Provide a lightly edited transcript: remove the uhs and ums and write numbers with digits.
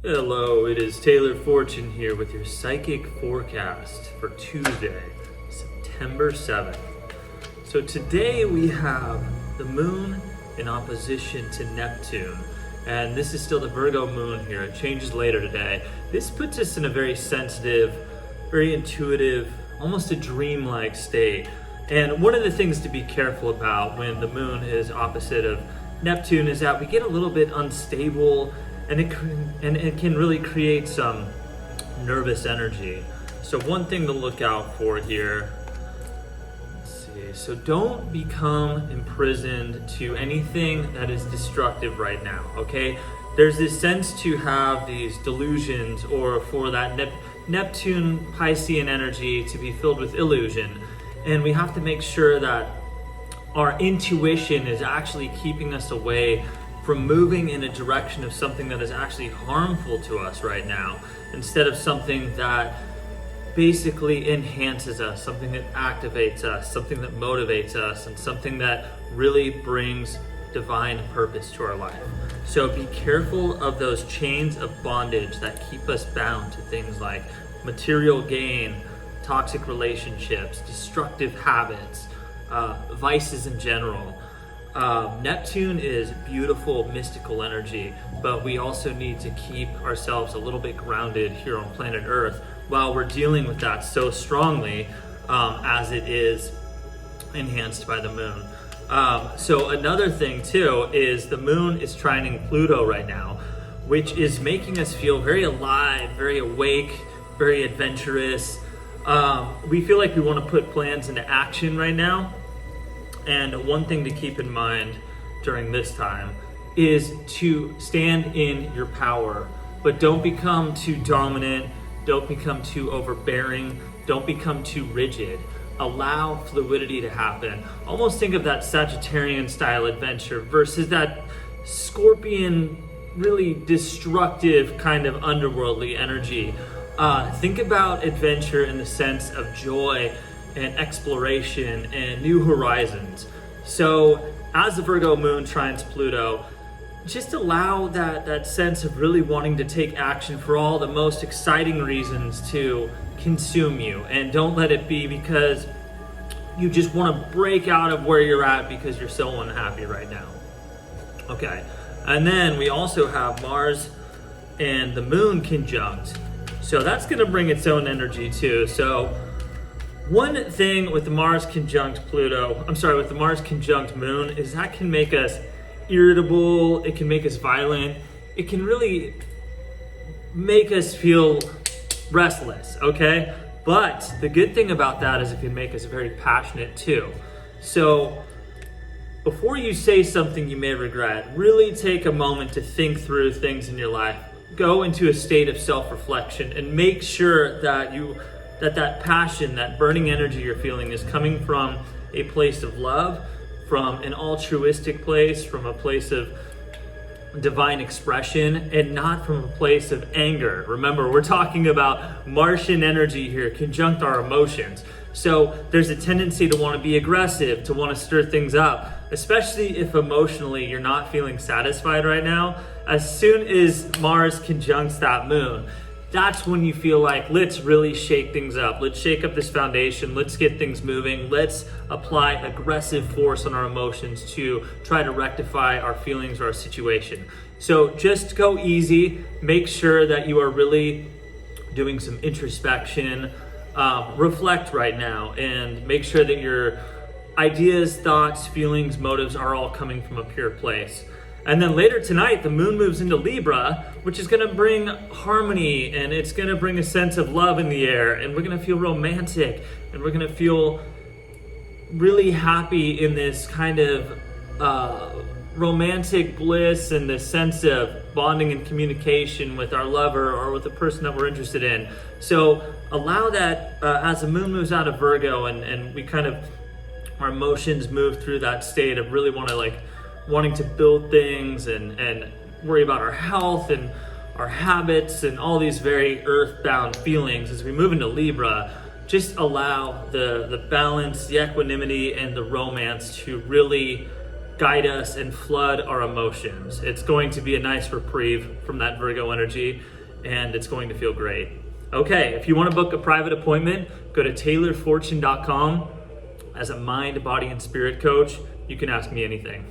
Hello, it is Taylor Fortune here with your psychic forecast for Tuesday, September 7th. So today we have the moon in opposition to Neptune, and this is still the Virgo moon here. It changes later today. This puts us in a very sensitive, very intuitive, almost a dreamlike state. And one of the things to be careful about when the moon is opposite of Neptune is that we get a little bit unstable, and it can really create some nervous energy. So one thing to look out for here, let's see. So don't become imprisoned to anything that is destructive right now, okay? There's this sense to have these delusions, or for that Neptune Piscean energy to be filled with illusion. And we have to make sure that our intuition is actually keeping us away from moving in a direction of something that is actually harmful to us right now, instead of something that basically enhances us, something that activates us, something that motivates us, and something that really brings divine purpose to our life. So be careful of those chains of bondage that keep us bound to things like material gain, toxic relationships, destructive habits, vices in general. Neptune is beautiful, mystical energy, but we also need to keep ourselves a little bit grounded here on planet Earth while we're dealing with that so strongly, as it is enhanced by the moon. So another thing too is the moon is trining Pluto right now, which is making us feel very alive, very awake, very adventurous. We feel like we want to put plans into action right now. And one thing to keep in mind during this time is to stand in your power, but don't become too dominant, don't become too overbearing, don't become too rigid. Allow fluidity to happen. Almost think of that Sagittarian style adventure versus that Scorpion, really destructive kind of underworldly energy. Think about adventure in the sense of joy and exploration and new horizons. So as the Virgo moon trines Pluto, just allow that sense of really wanting to take action for all the most exciting reasons to consume you, and don't let it be because you just want to break out of where you're at because you're so unhappy right now. Okay, and then we also have Mars and the moon conjunct, so that's going to bring its own energy too. So one thing with the Mars conjunct with the Mars conjunct moon is that can make us irritable, it can make us violent, it can really make us feel restless, okay? But the good thing about that is it can make us very passionate too. So before you say something you may regret, really take a moment to think through things in your life. Go into a state of self-reflection and make sure that that passion, that burning energy you're feeling is coming from a place of love, from an altruistic place, from a place of divine expression, and not from a place of anger. Remember, we're talking about Martian energy here, conjunct our emotions. So there's a tendency to want to be aggressive, to want to stir things up, especially if emotionally you're not feeling satisfied right now. As soon as Mars conjuncts that moon, that's when you feel like, let's really shake things up. Let's shake up this foundation. Let's get things moving. Let's apply aggressive force on our emotions to try to rectify our feelings or our situation. So just go easy. Make sure that you are really doing some introspection. Reflect right now and make sure that your ideas, thoughts, feelings, motives are all coming from a pure place. And then later tonight, the moon moves into Libra, which is going to bring harmony, and it's going to bring a sense of love in the air, and we're going to feel romantic, and we're going to feel really happy in this kind of romantic bliss and this sense of bonding and communication with our lover or with the person that we're interested in. So allow that as the moon moves out of Virgo and we kind of, our emotions move through that state of really wanting to build things and worry about our health and our habits and all these very earthbound feelings. As we move into Libra, just allow the balance, the equanimity, and the romance to really guide us and flood our emotions. It's going to be a nice reprieve from that Virgo energy, and it's going to feel great. Okay, if you want to book a private appointment, go to taylorfortune.com. As a mind, body, and spirit coach, you can ask me anything.